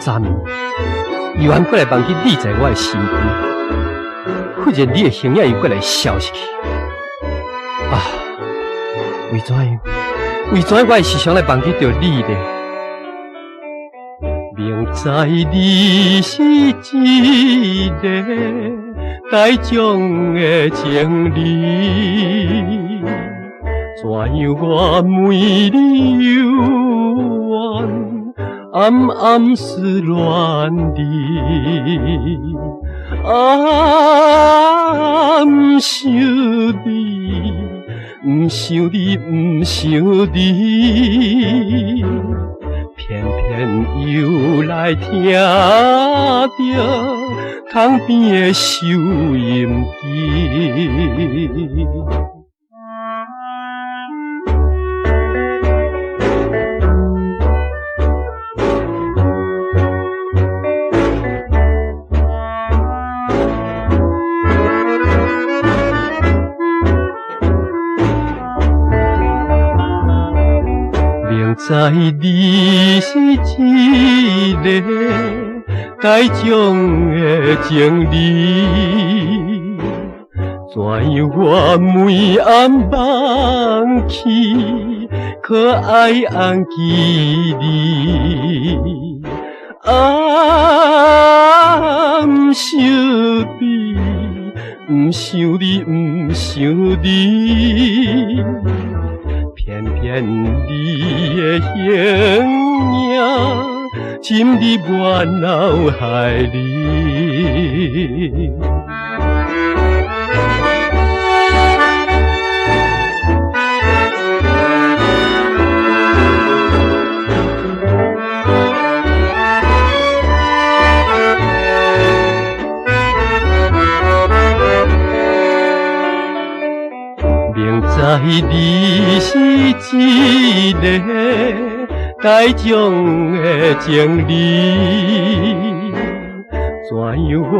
昨暝，又还过来忘记你在我的身边，忽然你的形影又过来消失去。啊，为怎样我会时常来忘记着你呢？明知你是一个该将的情侣，怎样我为你犹原暗暗思恋你？啊，不想你，不想你，不想你。偏偏又来听着窗边的收音机。明知你是一个该将的情侣，怎样我每暗梦起，可爱安记你？啊，不想你，不想你，不想你。偏偏你的形影浸入我脑海里。明知你是一个该将的情侣，怎样我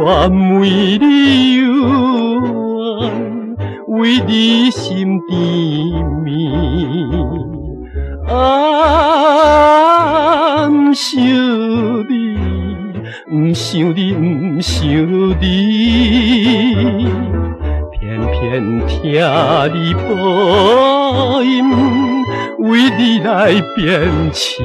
为你犹原为你心甜蜜？啊，不想你，不想你，不想你。偏偏听你播音，为你来变痴。